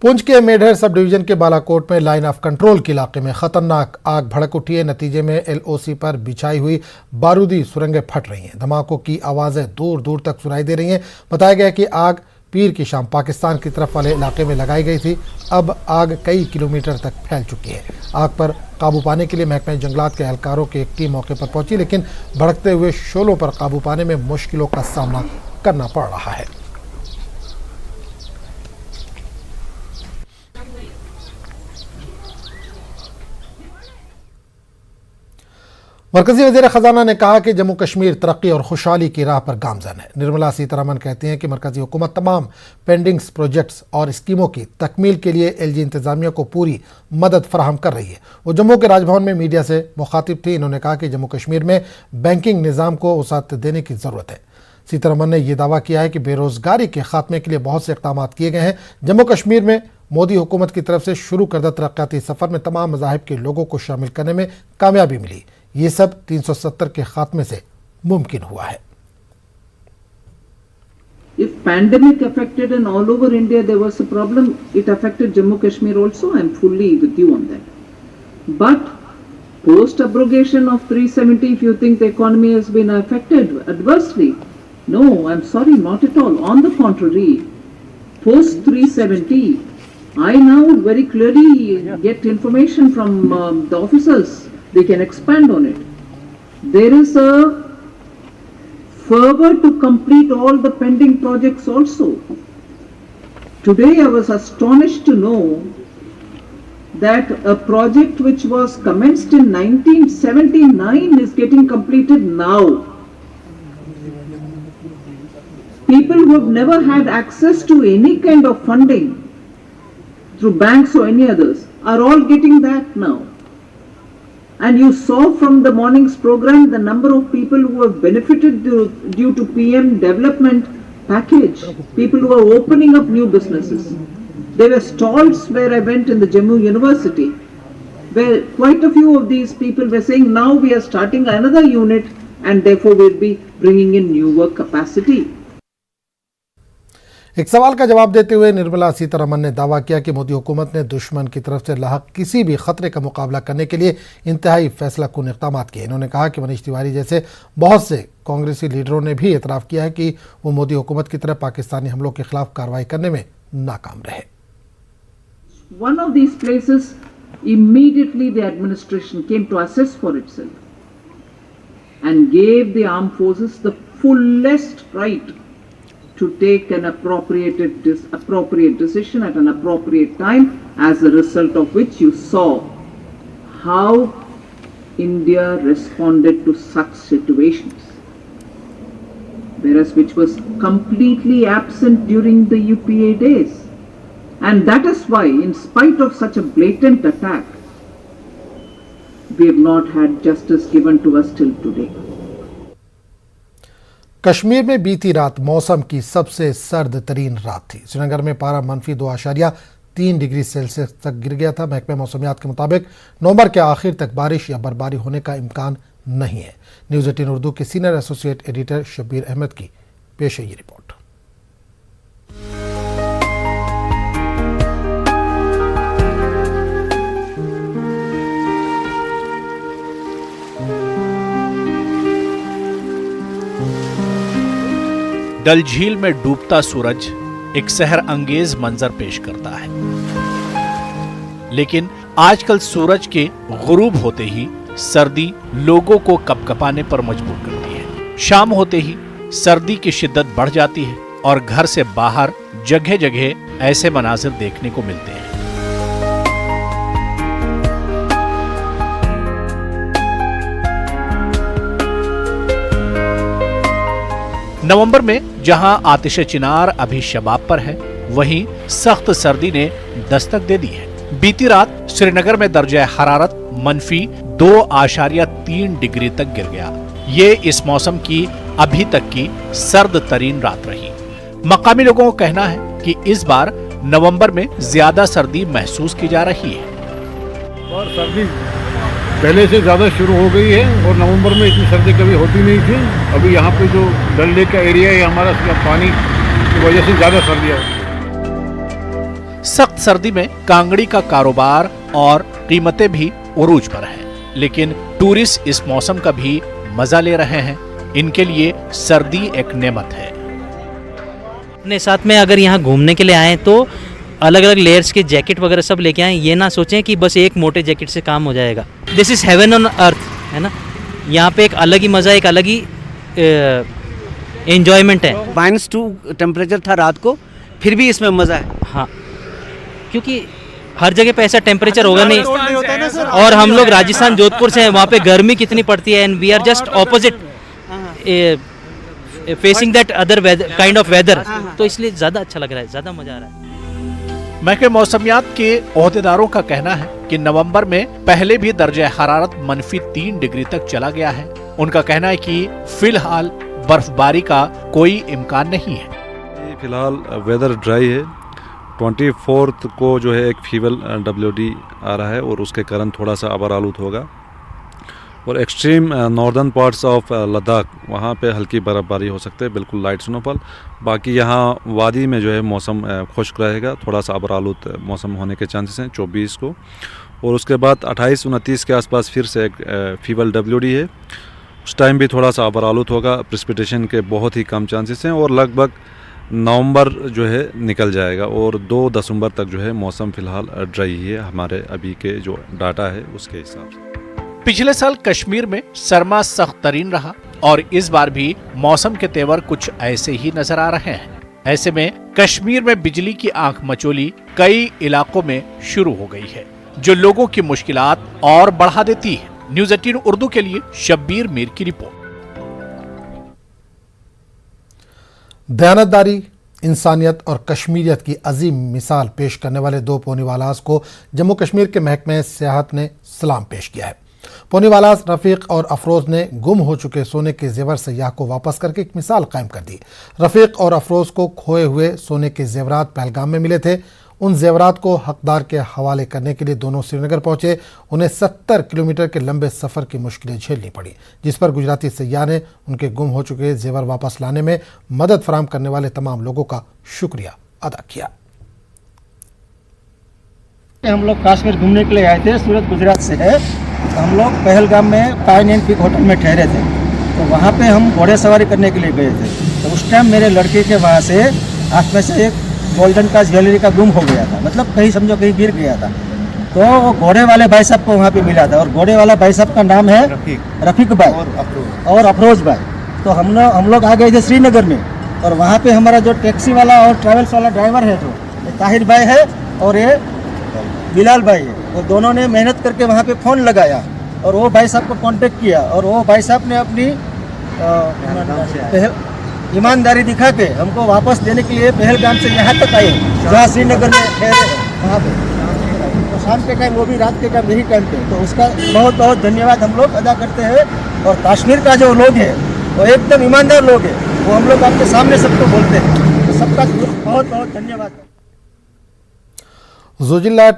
पुंछ के Mendhar sub division के बालाकोट में लाइन ऑफ कंट्रोल के इलाके में खतरनाक आग भड़क उठी है। नतीजे में एलओसी पर बिछाई हुई बारूदी सुरंगें फट रही हैं। धमाकों की आवाजें दूर दूर तक सुनाई दे रही हैं। बताया गया कि आग पीर की शाम पाकिस्तान की तरफ वाले इलाके में लगाई गई थी। अब आग कई किलोमीटर तक फैल चुकी है। आग पर काबू पाने के लिए महकमा जंगलात के एहलकारों की एक टीम मौके पर पहुंची, लेकिन भड़कते हुए शोलों पर काबू पाने में मुश्किलों का सामना करना पड़ रहा है। मरकजी वज़ीर ख़जाना ने कहा कि जम्मू कश्मीर तरक्की और खुशहाली की राह पर गामज़न है। निर्मला सीतारमन कहती हैं कि मरकजी हुकूमत तमाम पेंडिंग प्रोजेक्ट्स और स्कीमों की तकमील के लिए एलजी इंतज़ामिया को पूरी मदद फराहम कर रही है। वो जम्मू के राजभवन में मीडिया से मुखातिब थी। इन्होंने कहा कि जम्मू कश्मीर में बैंकिंग निज़ाम को वसाअत देने की ज़रूरत है। सीतारमन ने यह दावा किया है कि बेरोज़गारी के खात्मे के लिए बहुत से इक़दाम किए गए हैं। जम्मू कश्मीर में मोदी हुकूमत की तरफ से शुरू करदा तरक्याती सफ़र में तमाम मज़ाहिब के लोगों को शामिल करने में कामयाबी मिली। ये सब 370 के खात्मे से मुमकिन हुआ है। If pandemic affected and all over India there was a problem, it affected Jammu Kashmir also. I am fully with you on that. But post abrogation of 370, if you think the economy has been affected adversely, no, I am sorry, not at all. On the contrary, post 370, I now very clearly get information from the officers. They can expand on it. There is a fervor to complete all the pending projects also. Today I was astonished to know that a project which was commenced in 1979 is getting completed now. People who have never had access to any kind of funding through banks or any others are all getting that now. And you saw from the morning's program the number of people who have benefited due to PM development package, people who are opening up new businesses. There were stalls where I went in the Jammu University, where quite a few of these people were saying, now we are starting another unit and therefore we'll be bringing in new work capacity. एक सवाल का जवाब देते हुए निर्मला सीतारमन ने दावा किया कि मोदी हुकूमत ने दुश्मन की तरफ से लाहक किसी भी खतरे का मुकाबला करने के लिए इंतहाई फैसला कुन इक़दाम किए। इन्होंने कहा कि मनीष तिवारी जैसे बहुत से कांग्रेसी लीडरों ने भी एतराफ़ किया है कि वो मोदी हुकूमत की तरफ पाकिस्तानी हमलों के खिलाफ कार्रवाई करने में नाकाम रहे। One of these places, immediately the administration came to assess for itself and gave the armed forces the fullest right to take an appropriate decision at an appropriate time, as a result of which you saw how India responded to such situations, whereas which was completely absent during the UPA days. And that is why, in spite of such a blatant attack, we have not had justice given to us till today. Kashmir में बीती रात मौसम की सबसे सर्द तरीन रात थी। श्रीनगर में पारा -2.3 डिग्री सेल्सियस तक गिर गया था। महकमे मौसमियात के मुताबिक नवंबर के आखिर तक बारिश या बर्फबारी होने का इम्कान नहीं है। न्यूज़ 18 उर्दू के senior associate editor Shabbir Ahmad की पेश है ये रिपोर्ट। डल झील में डूबता सूरज एक सहर अंगेज मंजर पेश करता है, लेकिन आजकल सूरज के गुरूब होते ही सर्दी लोगों को कपकपाने पर मजबूर करती है। शाम होते ही सर्दी की शिद्दत बढ़ जाती है और घर से बाहर जगह जगह ऐसे मनाजिर देखने को मिलते हैं। नवंबर में जहां आतिश चिनार अभी शबाब पर है, वहीं सख्त सर्दी ने दस्तक दे दी है। बीती रात श्रीनगर में दर्जा हरारत -2.3 डिग्री तक गिर गया। ये इस मौसम की अभी तक की सर्द तरीन रात रही। मकामी लोगों का कहना है कि इस बार नवंबर में ज्यादा सर्दी महसूस की जा रही है। और सर्दी पहले से ज़्यादा शुरू हो गई है और नवंबर में इतनी सर्दी कभी होती नहीं थी। अभी यहाँ पे जो डल लेक का एरिया है हमारा, पानी की वजह से ज़्यादा सर्दियाँ होती है। सख्त सख्त सर्दी में कांगड़ी का कारोबार और कीमतें भी उरूज पर हैं, लेकिन टूरिस्ट इस मौसम का भी मजा ले रहे हैं। इनके लिए सर्दी एक नेमत है। अपने साथ में अगर यहाँ घूमने के लिए आए तो अलग अलग लेयर्स के जैकेट वगैरह सब लेके आए। ये ना सोचें कि बस एक मोटे जैकेट से काम हो जाएगा। This is heaven on earth, है ना। यहाँ पे एक अलग ही मज़ा, एक अलग ही एंजॉयमेंट है। -2 टेम्परेचर था रात को, फिर भी इसमें मज़ा है। हाँ, क्योंकि हर जगह पे ऐसा टेम्परेचर होगा नहीं। और हम लोग राजस्थान जोधपुर से हैं, वहाँ पे गर्मी कितनी पड़ती है, and we are just opposite facing that other kind of weather, तो इसलिए ज़्यादा अच्छा लग रहा है, ज़्यादा मज़ा आ रहा है। महकमे मौसमियात के ओहदेदारों का कहना है कि नवंबर में पहले भी दर्जा हरारत -3 डिग्री तक चला गया है। उनका कहना है कि फिलहाल बर्फबारी का कोई इम्कान नहीं है। फिलहाल वेदर ड्राई है। 24 को जो है एक फीवल WD आ रहा है और उसके कारण थोड़ा सा आबर आलूद होगा। और extreme northern parts of Ladakh, वहाँ पे हल्की बर्फ़बारी हो सकती है, बिल्कुल लाइट स्नोफॉल। बाकी यहाँ वादी में जो है मौसम खुश्क रहेगा, थोड़ा सा आबर आलूद मौसम होने के चांसेस हैं 24 को। और उसके बाद 28-29 के आसपास फिर से एक फीवल WD है। उस टाइम भी थोड़ा सा आबर आलूद होगा, प्रेसिपिटेशन के बहुत ही कम चांसेस हैं और लगभग नवंबर जो है निकल जाएगा और 2 दिसंबर तक जो है मौसम फ़िलहाल ड्राई ही है हमारे अभी के जो डाटा है उसके हिसाब से। पिछले साल कश्मीर में सरमा सख्त तरीन रहा और इस बार भी मौसम के तेवर कुछ ऐसे ही नजर आ रहे हैं। ऐसे में कश्मीर में बिजली की आंख मचोली कई इलाकों में शुरू हो गई है, जो लोगों की मुश्किलात और बढ़ा देती है। न्यूज़ 18 उर्दू के लिए शब्बीर मीर की रिपोर्ट। दयानतदारी, इंसानियत और कश्मीरियत की अजीम मिसाल पेश करने वाले 2 पोनीवालास को जम्मू कश्मीर के महकमे सियाहत ने सलाम पेश किया है। पोनीवालास रफ़ीक और अफरोज़ ने गुम हो चुके सोने के जेवर सयाह को वापस करके एक मिसाल कायम कर दी। रफ़ीक और अफरोज़ को खोए हुए सोने के जेवरात पहलगाम में मिले थे। उन जेवरात को हकदार के हवाले करने के लिए दोनों श्रीनगर पहुंचे। उन्हें 70 किलोमीटर के लंबे सफ़र की मुश्किलें झेलनी पड़ी, जिस पर गुजराती सयाह ने उनके गुम हो चुके जेवर वापस लाने में मदद फराहम करने वाले तमाम लोगों का शुक्रिया अदा किया। हम लोग कश्मीर घूमने के लिए आए थे, सूरत गुजरात से है। हम लोग पहलगाम में पाइन एंड पीक होटल में ठहरे थे, तो वहाँ पे हम घोड़े सवारी करने के लिए गए थे। तो उस टाइम मेरे लड़के के वहाँ से हाथ में से एक गोल्डन का ज्वेलरी का गुम हो गया था, मतलब कहीं समझो कहीं गिर गया था। तो वो घोड़े वाले भाई साहब को वहाँ पे मिला था और घोड़े वाला भाई साहब का नाम है रफ़ीक भाई और अफरोज भाई। तो हम लोग आ गए थे श्रीनगर में और वहाँ पे हमारा जो टैक्सी वाला और ट्रैवल्स वाला ड्राइवर है जो ताहिर भाई है और ये बिलाल भाई है, और दोनों ने मेहनत करके वहाँ पे फ़ोन लगाया और वो भाई साहब को कांटेक्ट किया और वो भाई साहब ने अपनी ईमानदारी दिखा के हमको वापस देने के लिए पहलगाम से यहाँ तक आए, जहाँ श्रीनगर में ठहरे वहाँ पे। तो शाम के टाइम, वो भी रात के टाइम, यही टाइम पे, तो उसका बहुत बहुत धन्यवाद हम लोग अदा करते हैं। और कश्मीर का जो लोग है वो एकदम ईमानदार लोग है, वो हम लोग आपके सामने सबको बोलते हैं, तो सबका बहुत बहुत धन्यवाद। ज़ोजिला